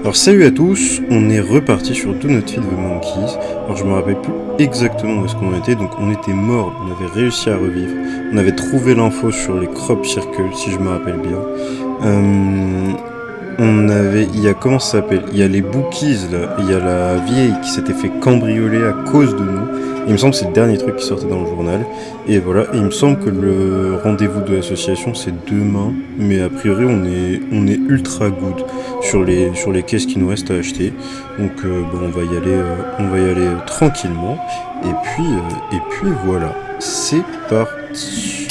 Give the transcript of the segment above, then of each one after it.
Alors salut à tous, on est reparti sur Do Not Feed the Monkeys. Alors je me rappelle plus exactement où est-ce qu'on était, donc on était mort, on avait réussi à revivre. On avait trouvé l'info sur les crop circles, si je me rappelle bien. Il y a, comment ça s'appelle? Il y a les bookies là, il y a la vieille qui s'était fait cambrioler à cause de nous. Il me semble que c'est le dernier truc qui sortait dans le journal. Et voilà, et il me semble que le rendez-vous de l'association c'est demain, mais a priori on est ultra good sur les caisses qui nous restent à acheter. Donc bon, on va y aller tranquillement. Et puis voilà, c'est parti.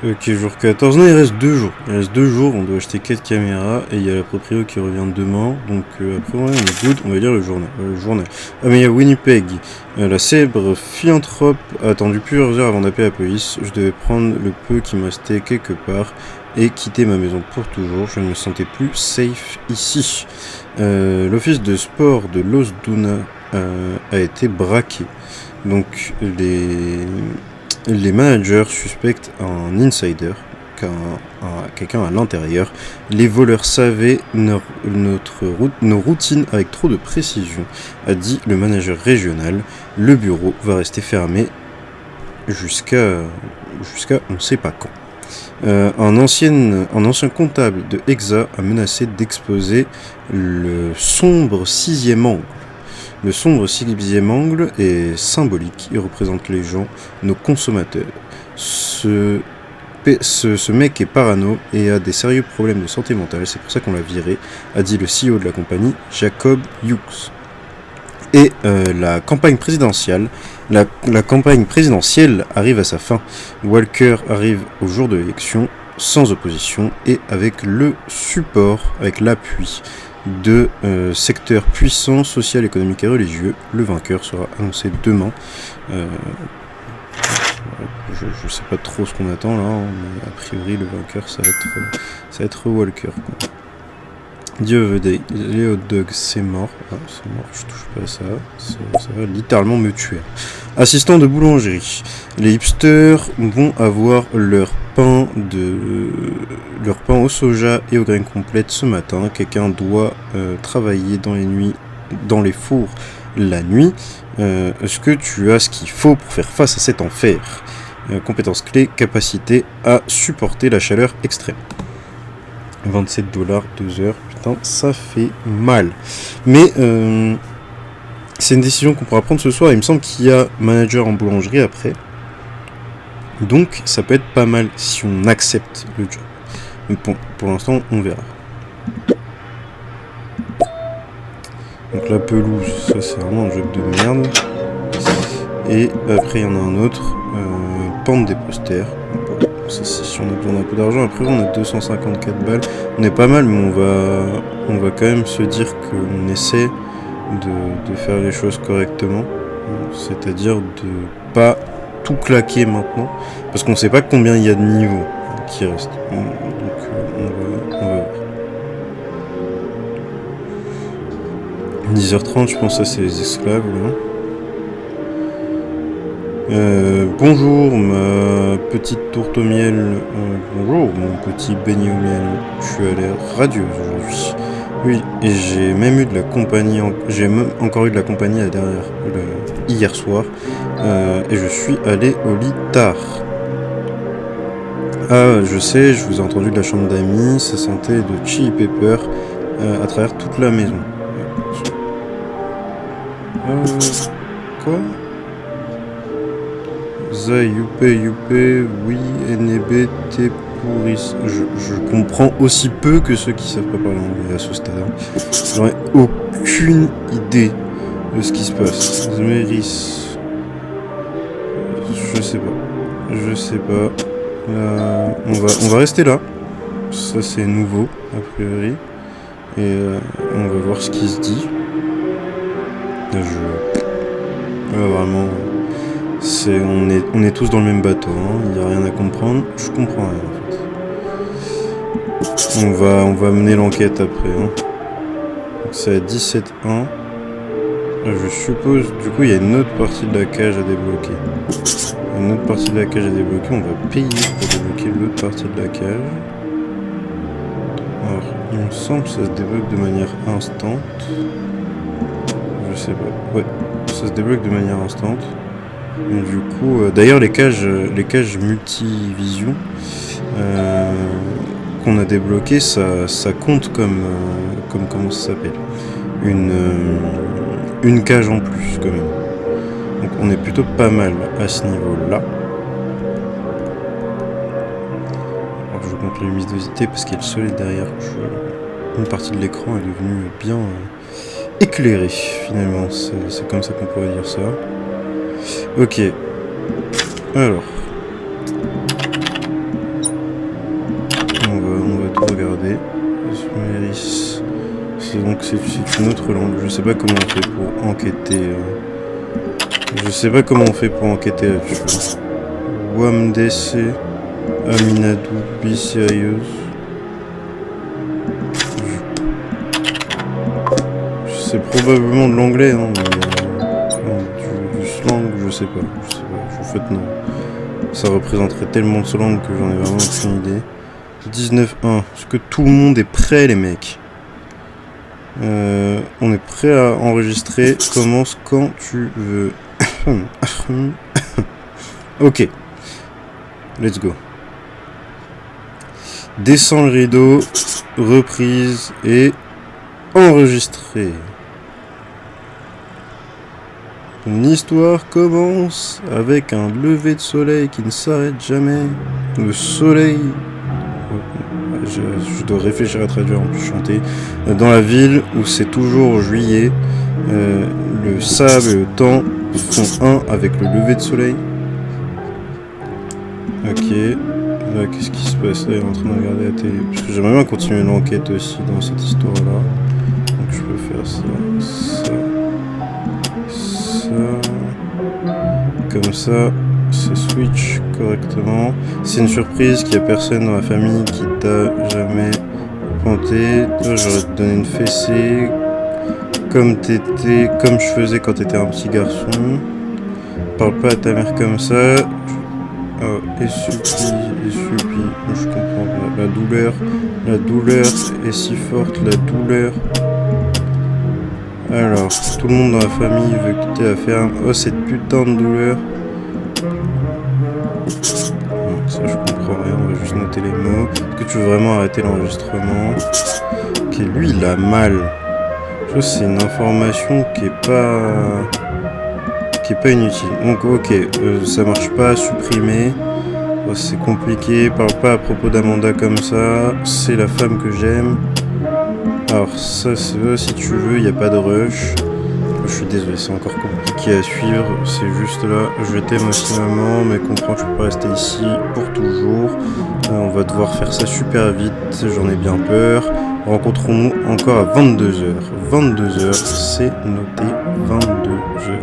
Ok, jour 14. Non, il reste 2 jours. Il reste 2 jours, on doit acheter 4 caméras et il y a la proprio qui revient demain. Donc après, ouais, on est good. On va lire le journal. Ah, mais il y a Winnipeg. La célèbre philanthrope a attendu plusieurs heures avant d'appeler la police. Je devais prendre le peu qui me restait quelque part et quitter ma maison pour toujours. Je ne me sentais plus safe ici. L'office de sport de Los Duna a été braqué. Donc les managers suspectent un insider, quelqu'un à l'intérieur. Les voleurs savaient nos routines avec trop de précision, a dit le manager régional. Le bureau va rester fermé jusqu'à on ne sait pas quand. Un ancien comptable de Hexa a menacé d'exposer le sombre sixième angle. Le sombre sixième angle est symbolique, il représente les gens, nos consommateurs. Ce mec est parano et a des sérieux problèmes de santé mentale, c'est pour ça qu'on l'a viré, a dit le CEO de la compagnie, Jacob Hughes. Et la campagne présidentielle arrive à sa fin. Walker arrive au jour de l'élection, sans opposition et avec le support, avec l'appui de secteurs puissants, social, économique et religieux. Le vainqueur sera annoncé demain. Je sais pas trop ce qu'on attend là, mais a priori le vainqueur ça va être Walker, quoi. Dieu veut des les hot dogs, c'est mort. Ah, c'est mort, je touche pas à ça. Ça va littéralement me tuer. Assistant de boulangerie. Les hipsters vont avoir leur pain au soja et aux graines complètes ce matin. Quelqu'un doit travailler dans les fours la nuit. Est-ce que tu as ce qu'il faut pour faire face à cet enfer? Compétences clés, capacité à supporter la chaleur extrême. 27$, 2 heures, putain, ça fait mal. Mais c'est une décision qu'on pourra prendre ce soir. Il me semble qu'il y a manager en boulangerie après. Donc ça peut être pas mal si on accepte le job. Mais bon, pour l'instant, on verra. Donc la pelouse, ça c'est vraiment un job de merde. Et après il y en a un autre, pente des posters. Ça, c'est si on a besoin d'un peu d'argent. Après on a 254 balles. On est pas mal, mais on va quand même se dire qu'on essaie de faire les choses correctement. C'est-à-dire de pas tout claquer maintenant. Parce qu'on sait pas combien il y a de niveaux qui restent. Donc on va voir. 10h30, je pense que ça c'est les esclaves là. Bonjour ma petite tourte au miel, bonjour mon petit beignet au miel, tu as l'air radieuse aujourd'hui. Oui, et j'ai même encore eu de la compagnie hier soir, et je suis allé au lit tard. Ah, je sais, je vous ai entendu de la chambre d'amis, ça sentait de chili pepper à travers toute la maison. Quoi? Za youpe, oui, NB, t'es pourri. Je comprends aussi peu que ceux qui savent pas parler anglais à ce stade. J'aurais aucune idée de ce qui se passe. Zmeris. Je sais pas. On va rester là. Ça c'est nouveau, a priori. Et on va voir ce qui se dit. Vraiment. On est tous dans le même bateau, hein. Il n'y a rien à comprendre, je comprends rien en fait. On va mener l'enquête après, hein. Donc c'est à 17-1. Je suppose, du coup il y a une autre partie de la cage à débloquer. Une autre partie de la cage est débloquée. On va payer pour débloquer l'autre partie de la cage. Alors, il me semble que ça se débloque de manière instante. Je sais pas. Ouais, ça se débloque de manière instante. Et du coup, d'ailleurs, les cages multivision qu'on a débloquées, ça compte comme comment ça s'appelle, une cage en plus quand même. Donc on est plutôt pas mal à ce niveau-là. Alors je compte la luminosité parce qu'il y a le soleil derrière. Une partie de l'écran est devenue bien éclairée finalement. C'est comme ça qu'on pourrait dire ça. Ok. Alors. On va tout regarder. C'est une autre langue. Je sais pas comment on fait pour enquêter. Je sais pas comment on fait pour enquêter là-dessus. Wamdese, Aminadou, Be Serious. C'est probablement de l'anglais, hein, mais du slang, je sais pas. En fait, non. Ça représenterait tellement de slang que j'en ai vraiment aucune idée. 19-1. Est-ce que tout le monde est prêt, les mecs? On est prêt à enregistrer. Commence quand tu veux. Ok. Let's go. Descends le rideau. Reprise et enregistrer. Une histoire commence avec un lever de soleil qui ne s'arrête jamais. Le soleil... Je dois réfléchir à traduire en plus chanter. Dans la ville où c'est toujours juillet, le sable et le temps font un avec le lever de soleil. Ok. Là, qu'est-ce qui se passe? Là, il est en train de regarder la télé. Parce que j'aimerais bien continuer l'enquête aussi dans cette histoire-là. Donc je peux faire ça. Comme ça, c'est switch correctement. C'est une surprise qu'il n'y a personne dans la famille qui t'a jamais planté. Toi, j'aurais te donné une fessée. Comme je faisais quand t'étais un petit garçon. Parle pas à ta mère comme ça. Oh, et supplie. Je comprends la douleur est si forte, la douleur. Alors, tout le monde dans la famille veut quitter la ferme. Oh, cette putain de douleur. Bon, ça, je comprends rien. On va juste noter les mots. Est-ce que tu veux vraiment arrêter l'enregistrement? Ok, lui, il a mal. Je pense que c'est une information qui est pas inutile. Donc, ok, ça marche pas. Supprimer. Oh, c'est compliqué. Parle pas à propos d'Amanda comme ça. C'est la femme que j'aime. Alors ça, si tu veux, il n'y a pas de rush. Je suis désolé, c'est encore compliqué à suivre. C'est juste là, je t'aime aussi maman, mais comprends que je peux pas rester ici pour toujours. On va devoir faire ça super vite, j'en ai bien peur. Rencontrons-nous encore à 22h. 22h, c'est noté 22h.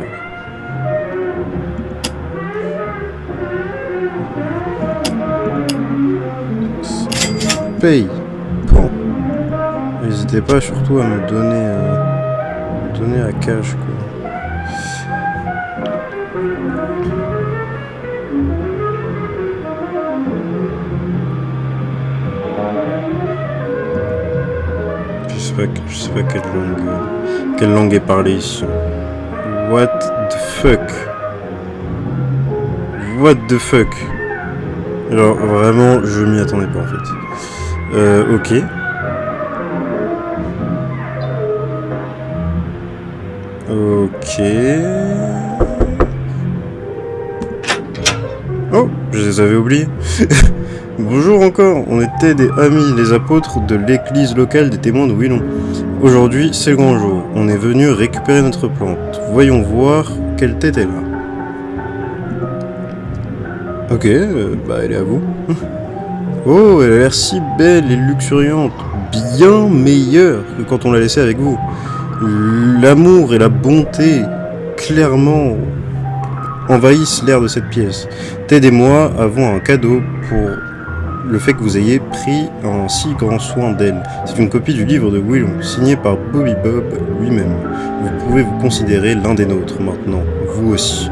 Paye. Prends. N'hésitez pas surtout à me donner la cash, quoi. Je sais pas quelle langue est parlée ici. What the fuck? What the fuck? Alors vraiment, je m'y attendais pas en fait. Ok. Ok. Oh, je les avais oubliés. Bonjour encore, on était des amis, les apôtres de l'église locale des témoins de Willon. Aujourd'hui, c'est le grand jour. On est venu récupérer notre plante. Voyons voir quelle tête elle a. Ok, bah elle est à vous. Oh, elle a l'air si belle et luxuriante. Bien meilleure que quand on l'a laissée avec vous. L'amour et la bonté, clairement, envahissent l'air de cette pièce. Ted et moi avons un cadeau pour le fait que vous ayez pris un si grand soin d'elle. C'est une copie du livre de Willon, signé par Bobby Bob lui-même. Vous pouvez vous considérer l'un des nôtres maintenant, vous aussi.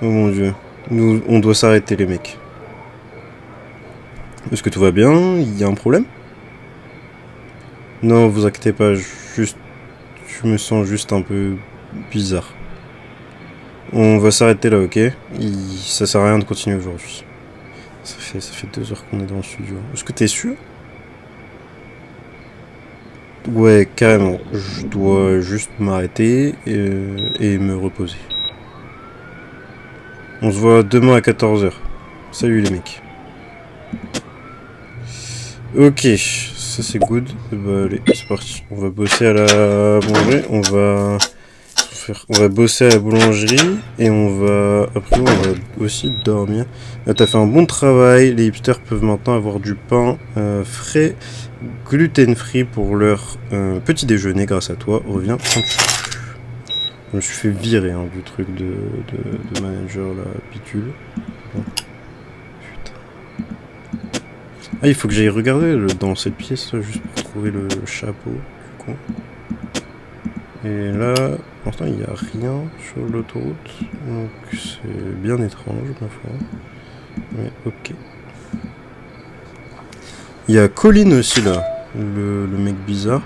Oh mon dieu. On doit s'arrêter les mecs. Est-ce que tout va bien? Il y a un problème? Non, vous inquiétez pas, je me sens juste un peu bizarre. On va s'arrêter là, ok? Ça sert à rien de continuer aujourd'hui. Ça fait 2 heures qu'on est dans le studio. Est-ce que t'es sûr? Ouais, carrément. Je dois juste m'arrêter et me reposer. On se voit demain à 14 h. Salut les mecs. Ok, ça c'est good. Bah allez, c'est parti. On va bosser à la boulangerie. On va bosser à la boulangerie et après on va aussi dormir. Là, t'as fait un bon travail. Les hipsters peuvent maintenant avoir du pain frais, gluten-free pour leur petit déjeuner grâce à toi. Reviens quand tu veux. Je me suis fait virer du truc de manager là, pitule. Bon. Ah, il faut que j'aille regarder dans cette pièce là, juste pour trouver le chapeau du coup. Et là, pour l'instant, il n'y a rien sur l'autoroute, donc c'est bien étrange, ma foi. Mais ok. Il y a Colline aussi là, le mec bizarre.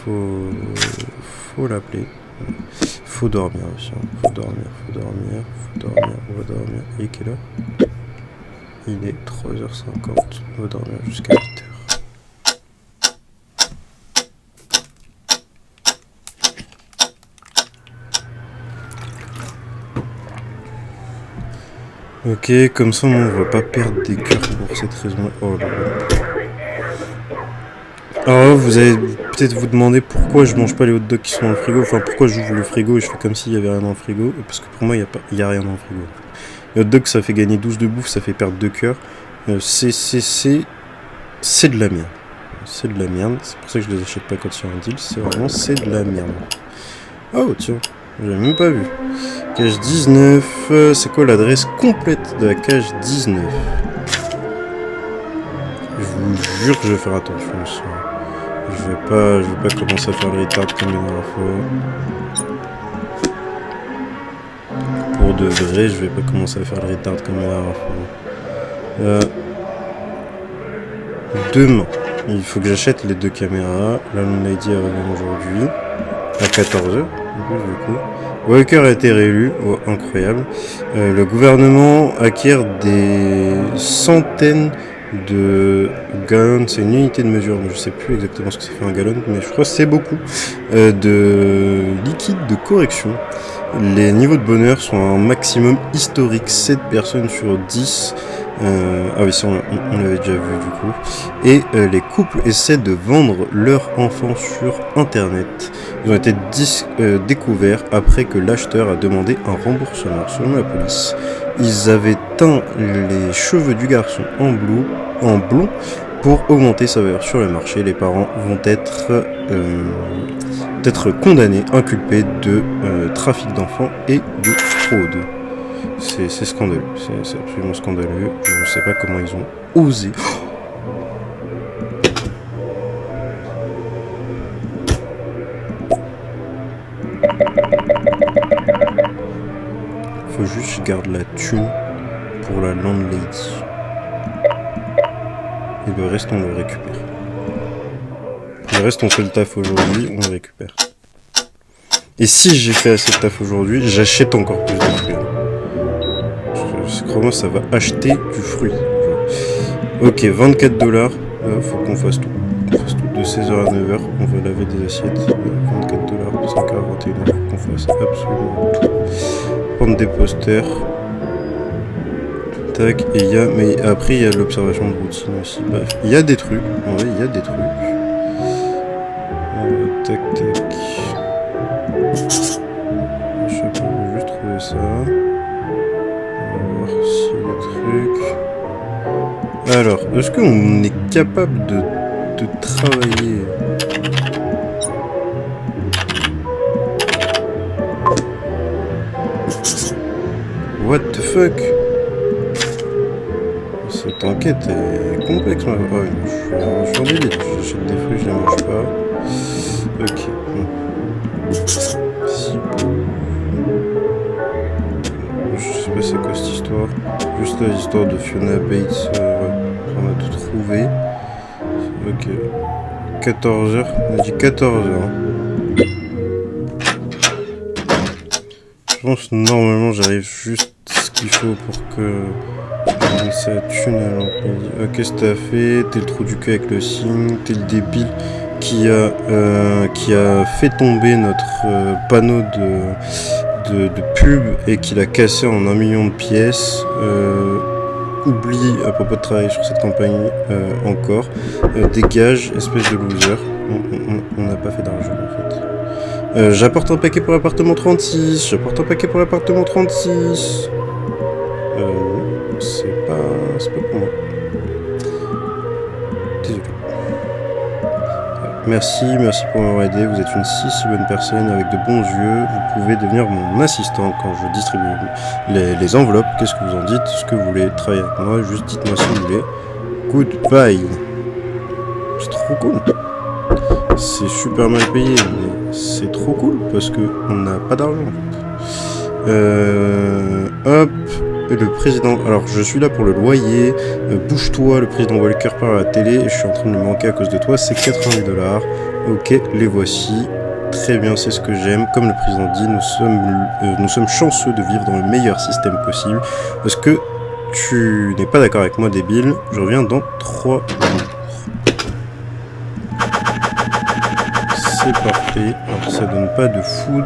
Faut l'appeler. Faut dormir aussi. Faut dormir. On va dormir. Et quelle heure? Il est 3h50. On va dormir jusqu'à 8h. Ok, comme ça on va pas perdre des cœurs pour cette raison. Oh là là. Alors vous allez peut-être vous demander pourquoi je mange pas les hot dogs qui sont dans le frigo. Enfin pourquoi j'ouvre le frigo et je fais comme s'il y avait rien dans le frigo. Parce que pour moi il y a rien dans le frigo. Les hot dogs ça fait gagner 12 de bouffe, ça fait perdre 2 cœurs. C'est de la merde. C'est de la merde. C'est pour ça que je les achète pas quand il y a un deal. C'est de la merde. Oh tiens, j'avais même pas vu. Cage 19, c'est quoi l'adresse complète de la cage 19? Je vous jure que je vais faire attention. Je vais pas commencer à faire le retard comme la dernière fois. Pour de vrai, je vais pas commencer à faire le retard comme la dernière fois. Demain, il faut que j'achète les 2 caméras. La Long Lady revient aujourd'hui à 14h. Du coup. Walker a été réélu, oh, incroyable. Le gouvernement acquiert des centaines de gallons, c'est une unité de mesure, je sais plus exactement ce que ça fait un gallon, mais je crois que c'est beaucoup, de liquide de correction. Les niveaux de bonheur sont un maximum historique, 7 personnes sur 10. Ah oui, ça on l'avait déjà vu du coup. Et les couples essaient de vendre leurs enfants sur internet. Ils ont été découverts après que l'acheteur a demandé un remboursement. Selon la police, ils avaient teint les cheveux du garçon en blond pour augmenter sa valeur sur le marché. Les parents vont être condamnés, inculpés de trafic d'enfants et de fraude. C'est scandaleux, c'est absolument scandaleux. Je ne sais pas comment ils ont osé. Faut juste que je garde la thune pour la landlady. Et le reste on le récupère. Le reste on fait le taf aujourd'hui, on le récupère. Et si j'ai fait assez de taf aujourd'hui, j'achète encore plus de fruits. Crois-moi, ça va acheter du fruit. Ok, 24 $. Faut qu'on fasse tout. De 16h à 9h. On va laver des assiettes. 24 $, de 5h à 21h. Faut qu'on fasse absolument tout. Prendre des posters. Tac. Et mais après, il y a l'observation de routine aussi. Bref, il y a des trucs. En vrai, il y a des trucs. Tac. Je sais pas, on va juste trouver ça. Alors, est-ce qu'on est capable de travailler? What the fuck? Cette enquête est complexe, ma... Oh, je suis en délire, j'achète des fruits, je les mange pas. Ok. Si... d'accord. Juste l'histoire de Fiona Bates, on a tout trouvé. Ok. 14h, on a dit 14h. Je pense que normalement j'arrive juste ce qu'il faut pour que ça thune à l'emprise. Qu'est-ce que t'as fait? T'es le trou du cul avec le signe, t'es le débile qui a fait tomber notre panneau de pub et qui l'a cassé en 1 million de pièces. Oublie à propos de travailler sur cette campagne encore. Dégage, espèce de loser. On n'a pas fait d'argent en fait. J'apporte un paquet pour l'appartement 36. J'apporte un paquet pour l'appartement 36. C'est pas pour moi. Désolé. Merci pour m'avoir aidé. Vous êtes une si bonne personne avec de bons yeux. Vous pouvez devenir mon assistant quand je distribue les enveloppes. Qu'est-ce que vous en dites? Ce que vous voulez travailler avec moi? Juste dites-moi si vous voulez. Goodbye. C'est trop cool. C'est super mal payé, mais c'est trop cool parce que on n'a pas d'argent. Hop. Le président, alors je suis là pour le loyer, bouge-toi, le président Walker parle à la télé et je suis en train de le manquer à cause de toi, c'est 80 $. Ok, les voici, très bien, c'est ce que j'aime. Comme le président dit, nous sommes chanceux de vivre dans le meilleur système possible, parce que tu n'es pas d'accord avec moi, débile, je reviens dans 3 jours. C'est parfait, alors ça donne pas de food,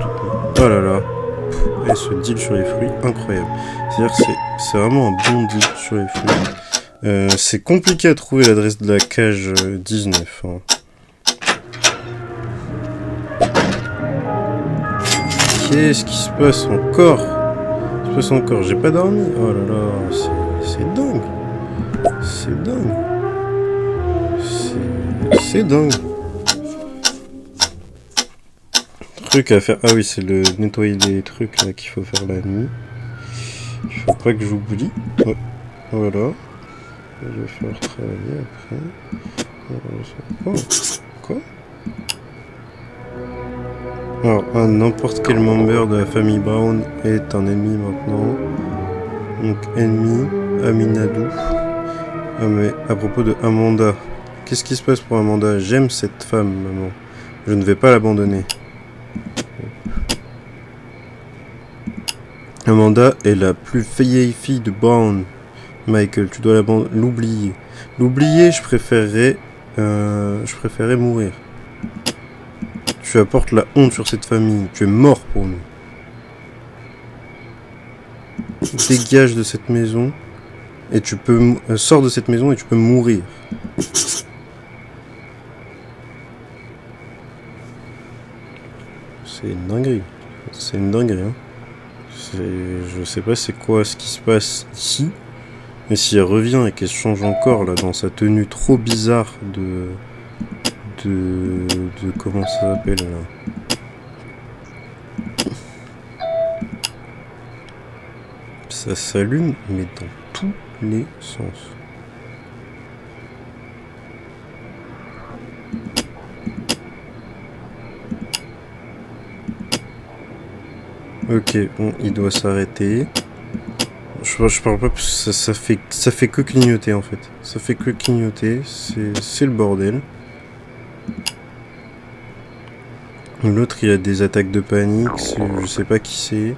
oh là là. Et ce deal sur les fruits, incroyable. C'est-à-dire que c'est vraiment un bon deal sur les fruits. C'est compliqué à trouver l'adresse de la cage 19. Hein. Qu'est-ce qui se passe encore? J'ai pas dormi. Oh là là, c'est dingue. C'est dingue. C'est dingue. Truc à faire. Ah oui, c'est le nettoyer les trucs là qu'il faut faire la nuit. Il faut pas que j'oublie. Ouais. Voilà. Je vais faire travailler après. Oh. Quoi? Alors, n'importe quel membre de la famille Brown est un ennemi maintenant. Donc, ennemi, Aminadou. Ah, mais à propos de Amanda. Qu'est-ce qui se passe pour Amanda? J'aime cette femme, maman. Je ne vais pas l'abandonner. Amanda est la plus vieille fille de Brown. Michael, tu dois l'oublier. L'oublier, je préférerais mourir. Tu apportes la honte sur cette famille. Tu es mort pour nous. Dégage de cette maison et tu peux sors de cette maison et tu peux mourir. C'est une dinguerie. C'est une dinguerie, hein. Je sais pas c'est quoi ce qui se passe ici, mais si elle revient et qu'elle change encore là dans sa tenue trop bizarre de comment ça s'appelle là. Ça s'allume mais dans tous les sens. Ok, bon, il doit s'arrêter. Je parle pas parce que ça fait que clignoter en fait. Ça fait que clignoter, c'est le bordel. L'autre il a des attaques de panique, je sais pas qui c'est.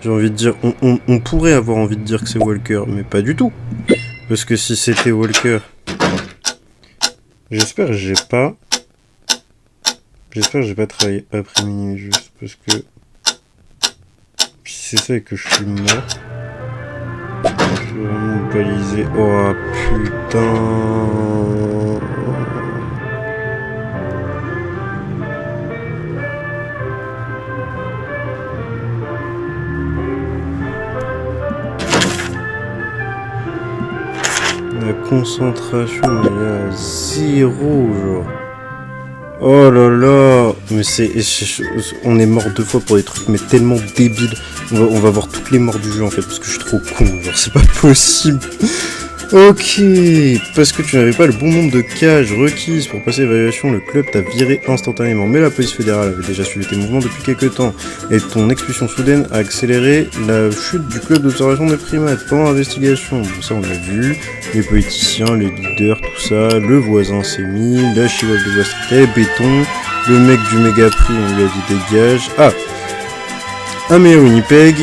J'ai envie de dire, on pourrait avoir envie de dire que c'est Walker, mais pas du tout. Parce que si c'était Walker... J'espère que j'ai pas travaillé après minuit juste parce que... Si c'est ça et que je suis mort... Je vais vraiment baliser... Oh putain... La concentration elle est à 0 genre. Oh là là. Mais on est mort 2 fois pour des trucs mais tellement débiles. On va voir toutes les morts du jeu en fait parce que je suis trop con. Genre c'est pas possible. Ok, parce que tu n'avais pas le bon nombre de cages requises pour passer l'évaluation, le club t'a viré instantanément. Mais la police fédérale avait déjà suivi tes mouvements depuis quelques temps, et ton expulsion soudaine a accéléré la chute du club d'observation des primates pendant l'investigation. Bon, ça on l'a vu, les politiciens, les leaders, tout ça, le voisin s'est mis, la chivote de Westray, béton, le mec du méga prix on lui a dit dégage. Ah, un meilleur Winnipeg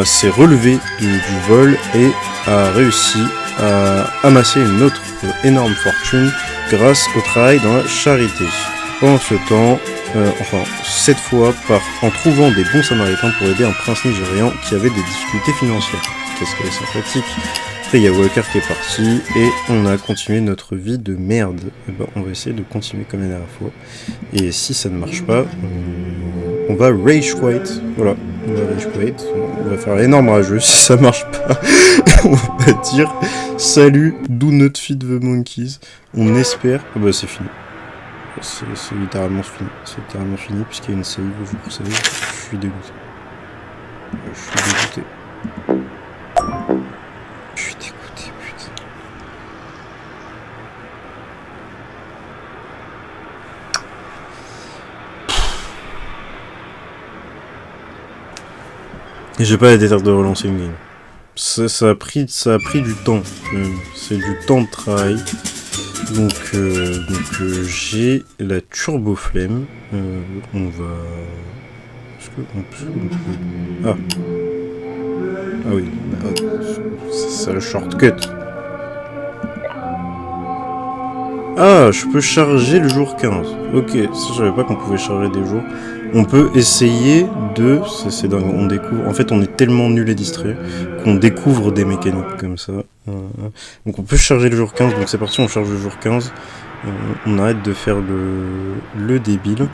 s'est relevé du vol et a réussi à amasser une autre énorme fortune grâce au travail dans la charité. Pendant ce temps, cette fois en trouvant des bons samaritains pour aider un prince nigérian qui avait des difficultés financières. Qu'est-ce qu'elle est sympathique. Après il y a Walker qui est parti et on a continué notre vie de merde. Et ben, on va essayer de continuer comme la dernière fois. Et si ça ne marche pas, on va rage quit. Voilà, on va rage quit. On va faire l'énorme rageux. Si ça marche pas, on va dire salut, do not feed the monkeys. On espère. Ah bah c'est fini. C'est littéralement fini. C'est littéralement fini puisqu'il y a une save. Vous savez, je suis dégoûté. Je suis dégoûté. Je suis dégoûté, putain. Et j'ai pas la déterre de relancer une game. Ça a pris du temps. C'est du temps de travail. Donc j'ai la turbo flemme. On va. Est-ce qu'on peut. Ah. Ah oui. C'est le shortcut. Ah, je peux charger le jour 15. Ok, ça je savais pas qu'on pouvait charger des jours. On peut essayer de... C'est dingue, on découvre... En fait, on est tellement nul et distrait qu'on découvre des mécaniques comme ça. Donc on peut charger le jour 15, donc c'est parti, on charge le jour 15. On arrête de faire le débile.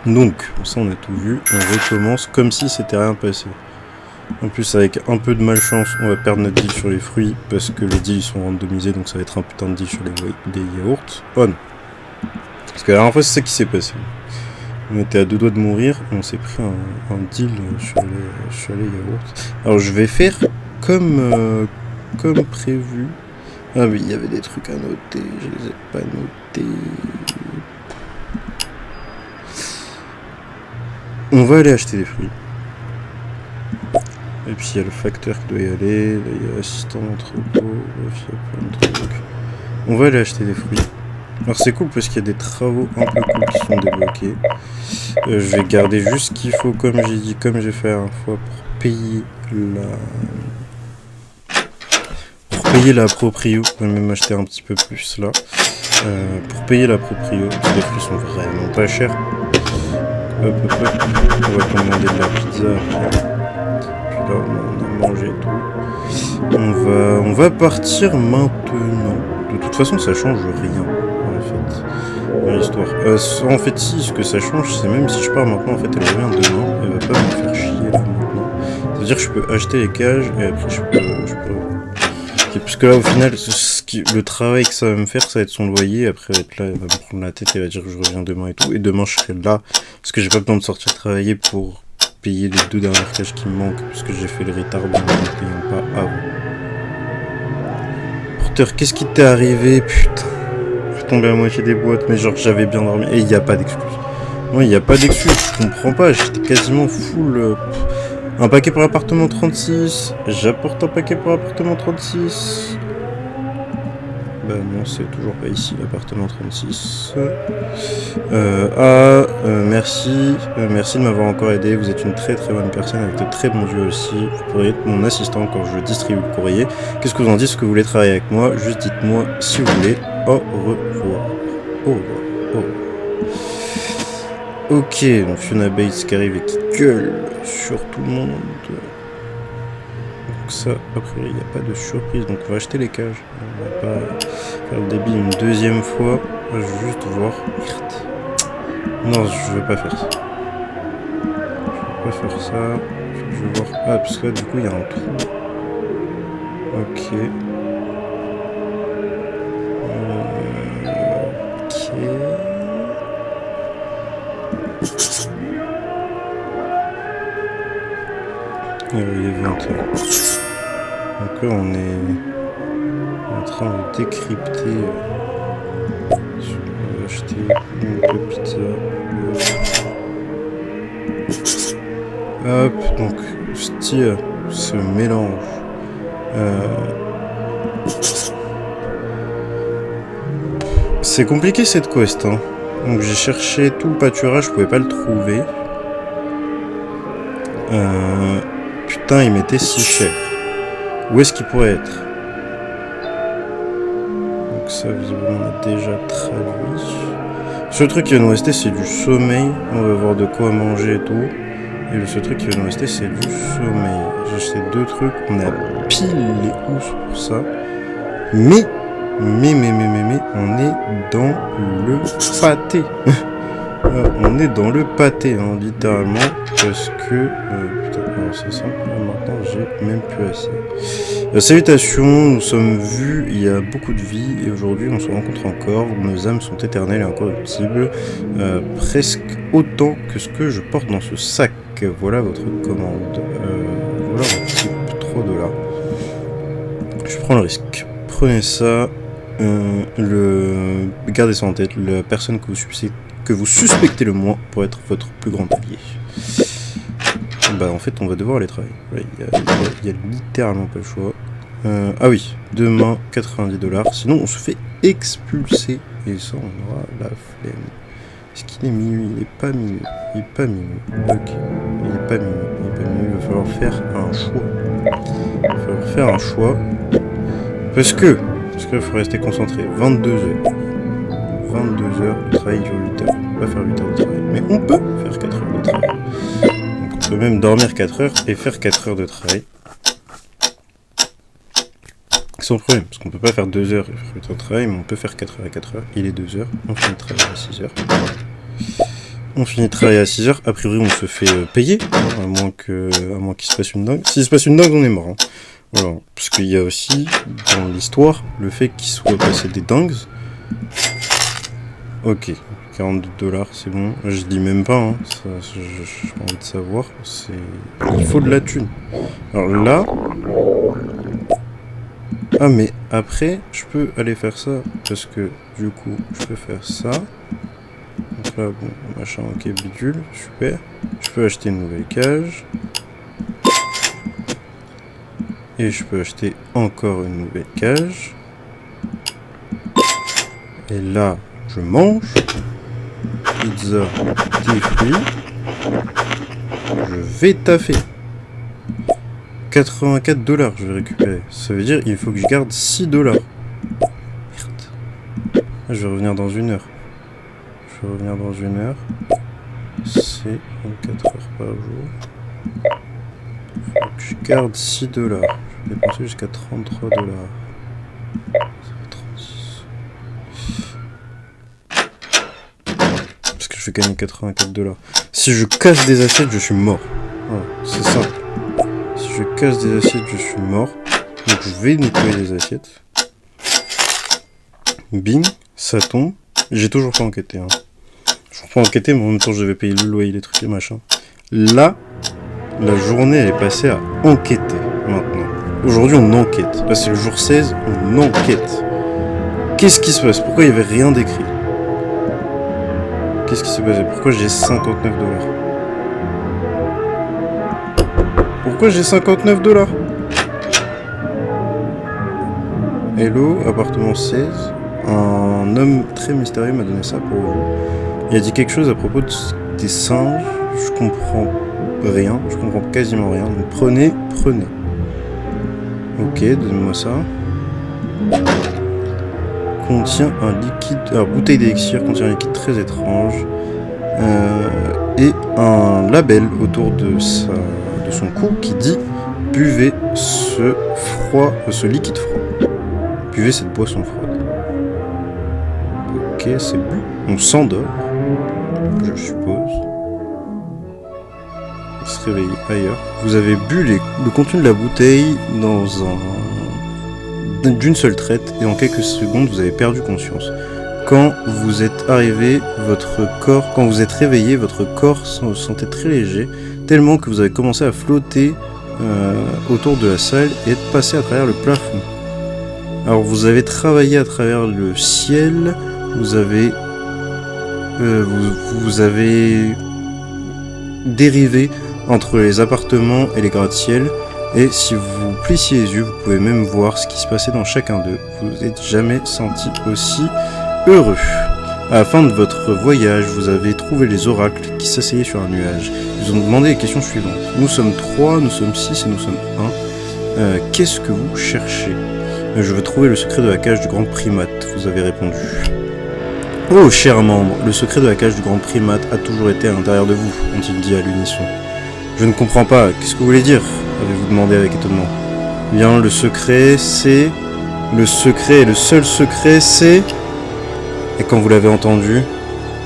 Donc, ça on a tout vu. On recommence comme si c'était rien passé. En plus, avec un peu de malchance, on va perdre notre deal sur les fruits parce que les deals sont randomisés, donc ça va être un putain de deal sur les yaourts. Oh non. Parce que la dernière fois, c'est ça qui s'est passé. On était à deux doigts de mourir et on s'est pris un deal sur les yaourts. Alors, je vais faire comme prévu. Ah, mais il y avait des trucs à noter, je les ai pas notés. On va aller acheter des fruits. Et puis il y a le facteur qui doit y aller, là il y a l'assistant d'entrepôt, bref il y a plein de trucs. On va aller acheter des fruits. Alors c'est cool parce qu'il y a des travaux un peu cool qui sont débloqués. Je vais garder juste ce qu'il faut comme j'ai dit, comme j'ai fait la dernière fois pour payer la proprio. Je vais même acheter un petit peu plus là. Pour payer la proprio, parce que les fruits sont vraiment pas chers. Hop hop hop, on va commander de la pizza. Là, on a mangé tout. On va partir maintenant. De toute façon, ça change rien, en fait, dans l'histoire. En fait, si, ce que ça change, c'est même si je pars maintenant, en fait, elle revient demain. Elle va pas me faire chier, là, maintenant. Ça veut dire que je peux acheter les cages, et après, je peux... Parce que là, au final, le travail que ça va me faire, ça va être son loyer. Après, elle va être là, elle va me prendre la tête, elle va dire que je reviens demain et tout. Et demain, je serai là, parce que j'ai pas besoin de sortir travailler pour... payer les 2 dernières cages qui me manquent puisque j'ai fait le retard en ne payant pas avant. Porteur, qu'est-ce qui t'est arrivé? Putain, je suis tombé à moitié des boîtes, mais genre j'avais bien dormi et il n'y a pas d'excuse. Non, il n'y a pas d'excuse, je comprends pas, j'étais quasiment full. Un paquet pour appartement 36, j'apporte un paquet pour appartement 36. Bah non, c'est toujours pas ici, l'appartement 36. Merci de m'avoir encore aidé. Vous êtes une très très bonne personne avec de très bons yeux aussi. Vous pourriez être mon assistant quand je distribue le courrier. Qu'est-ce que vous en dites? Est-ce que vous voulez travailler avec moi? Juste dites-moi si vous voulez. Au revoir. Au revoir. Au revoir. Ok, donc Fiona Bates qui arrive et qui gueule sur tout le monde. Donc ça, après, il n'y a pas de surprise. Donc on va acheter les cages. On va pas faire le débit une deuxième fois. Je veux juste voir. Non, je veux pas faire ça. Je veux pas faire ça. Je veux voir. Ah, parce que là, du coup, il y a un trou. Ok. Il est 20h. Donc là, on est... en train de décrypter. On va acheter une pizza. Hop, donc ce mélange. C'est compliqué cette quest, hein. Donc j'ai cherché tout le pâturage, je pouvais pas le trouver. Putain, il m'était si cher. Où est-ce qu'il pourrait être? Donc ça, visiblement, on a déjà traduit. Ce truc qui va nous rester, c'est du sommeil. On va voir de quoi manger et tout. Et le seul truc qui va nous rester, c'est du sommeil. J'ai acheté 2 trucs. On a pile les housses pour ça. Mais, on est dans le pâté. On est dans le pâté, hein, littéralement. Parce que... putain, c'est simple. Maintenant, j'ai même plus assez. Salutations, nous sommes vus il y a beaucoup de vie. Et aujourd'hui, on se rencontre encore. Nos âmes sont éternelles et incorruptibles. Presque autant que ce que je porte dans ce sac. Voilà votre commande. Voilà un petit $3. Je prends le risque. Prenez ça. Gardez ça en tête. La personne que vous suspectez le moins pour être votre plus grand allié. Bah en fait on va devoir aller travailler. Il y a littéralement pas le choix. Ah oui, demain $90. Sinon on se fait expulser. Et ça on aura la flemme. Est-ce qu'il est minuit? Il est pas minuit. Il est pas minuit. Ok. Il est pas minuit. Il va falloir faire un choix. Parce qu'il faut rester concentré. 22 heures. 22 heures de travail sur 8 heures. On va faire 8 heures de travail. Mais on peut faire 4 heures de travail. Donc on peut même dormir 4 heures et faire 4 heures de travail. Sans problème, parce qu'on peut pas faire 2 heures et faire 8 heures de travail, mais on peut faire 4 heures et 4 heures. Il est 2 heures, on finit de travailler à 6 heures. On finit de travailler à 6 heures, a priori on se fait payer, à moins qu'il se passe une dingue. S'il se passe une dingue, on est mort. Hein. Voilà, parce qu'il y a aussi, dans l'histoire, le fait qu'il soit passé des dingues. Ok, $42, c'est bon. Je dis même pas, hein. Ça, j'ai envie de savoir. Il faut de la thune. Alors là... Ah mais après, je peux aller faire ça, parce que du coup, je peux faire ça. Donc là, bon, machin, ok, bidule, super. Je peux acheter une nouvelle cage. Et je peux acheter encore une nouvelle cage. Et là, je mange. Pizza, des fruits. Je vais taffer. $84 je vais récupérer. Ça veut dire il faut que je garde $6. Merde. Je vais revenir dans 1 heure. C'est 24 heures par jour. Il faut que je garde $6. Je vais dépenser jusqu'à $33. Ça fait 36. Parce que je vais gagner $84. Si je casse des assiettes, je suis mort. Voilà, c'est simple. Si je casse des assiettes, je suis mort. Donc je vais nettoyer les assiettes. Bing, ça tombe. J'ai toujours pas enquêté. Hein. Je ne pas enquêter, mais en même temps je vais payer le loyer, les trucs, les machins. Là, la journée elle est passée à enquêter maintenant. Aujourd'hui on enquête. Là c'est le jour 16, on enquête. Qu'est-ce qui se passe? Pourquoi il n'y avait rien d'écrit? Qu'est-ce qui s'est passé? Pourquoi j'ai $59? Pourquoi j'ai $59? Hello, appartement 16. Un homme très mystérieux m'a donné ça pour vous. Il a dit quelque chose à propos des singes. Je comprends rien. Je comprends quasiment rien. Donc prenez. Ok, donnez-moi ça. Contient un liquide... Alors, bouteille d'élixir contient un liquide très étrange. Et un label autour de son cou qui dit « Buvez ce liquide froid. Buvez cette boisson froide. » Ok, c'est bu. On s'endort, je suppose. On se réveille ailleurs. Vous avez bu le contenu de la bouteille d'une seule traite et en quelques secondes vous avez perdu conscience. Quand vous êtes réveillé, votre corps se sentait très léger, tellement que vous avez commencé à flotter autour de la salle et être passé à travers le plafond. Alors vous avez travaillé à travers le ciel, vous avez dérivé entre les appartements et les gratte-ciel, et si vous plissiez les yeux, vous pouvez même voir ce qui se passait dans chacun d'eux. Vous vous êtes jamais senti aussi heureux. À la fin de votre voyage, vous avez trouvé les oracles qui s'asseyaient sur un nuage. Ils ont demandé les questions suivantes. Nous sommes 3, nous sommes 6 et nous sommes 1. Qu'est-ce que vous cherchez ? Je veux trouver le secret de la cage du grand primate, vous avez répondu. Oh, cher membre, le secret de la cage du grand primate a toujours été à l'intérieur de vous, ont-ils dit à l'unisson. Je ne comprends pas, qu'est-ce que vous voulez dire ? Avez-vous demandé avec étonnement. Bien, le secret, c'est... Le secret, le seul secret, c'est... Et quand vous l'avez entendu,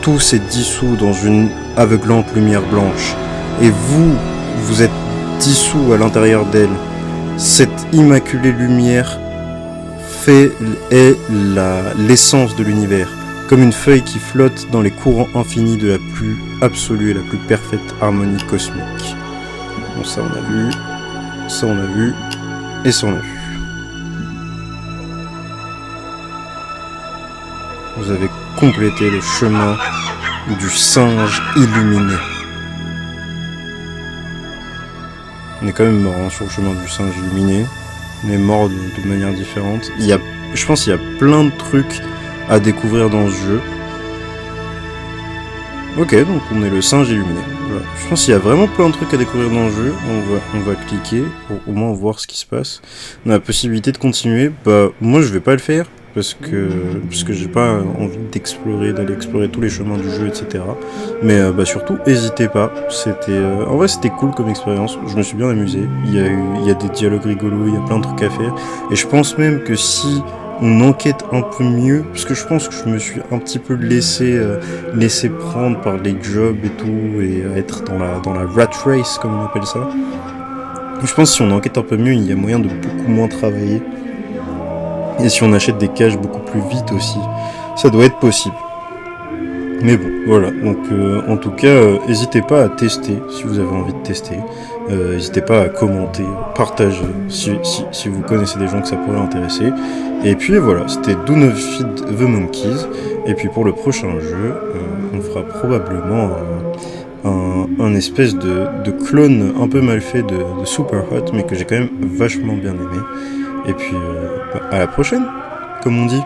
tout s'est dissous dans une aveuglante lumière blanche. Et vous, vous êtes dissous à l'intérieur d'elle. Cette immaculée lumière est l'essence de l'univers, comme une feuille qui flotte dans les courants infinis de la plus absolue et la plus parfaite harmonie cosmique. Bon, ça on a vu, ça on a vu, et ça on a vu. Vous avez complété le chemin du singe illuminé. On est quand même mort sur le chemin du singe illuminé. On est mort de manière différente. Je pense qu'il y a plein de trucs à découvrir dans ce jeu. Ok, donc on est le singe illuminé. Voilà. Je pense qu'il y a vraiment plein de trucs à découvrir dans le jeu. On va cliquer pour au moins voir ce qui se passe. On a la possibilité de continuer. Bah, moi je vais pas le faire. Parce que j'ai pas envie d'aller explorer tous les chemins du jeu, etc. Mais surtout, n'hésitez pas. En vrai, c'était cool comme expérience. Je me suis bien amusé. Il y a des dialogues rigolos, il y a plein de trucs à faire. Et je pense même que si on enquête un peu mieux, parce que je pense que je me suis un petit peu laissé prendre par les jobs et tout, et être dans la rat race, comme on appelle ça. Je pense que si on enquête un peu mieux, il y a moyen de beaucoup moins travailler. Et si on achète des caches beaucoup plus vite aussi, ça doit être possible. Mais bon, voilà. Donc, en tout cas, n'hésitez pas à tester si vous avez envie de tester. N'hésitez pas à commenter, partager si vous connaissez des gens que ça pourrait intéresser. Et puis voilà, c'était Do Not Feed the Monkeys. Et puis pour le prochain jeu, on fera probablement un espèce de clone un peu mal fait de Super Hot, mais que j'ai quand même vachement bien aimé. Et puis, à la prochaine, comme on dit.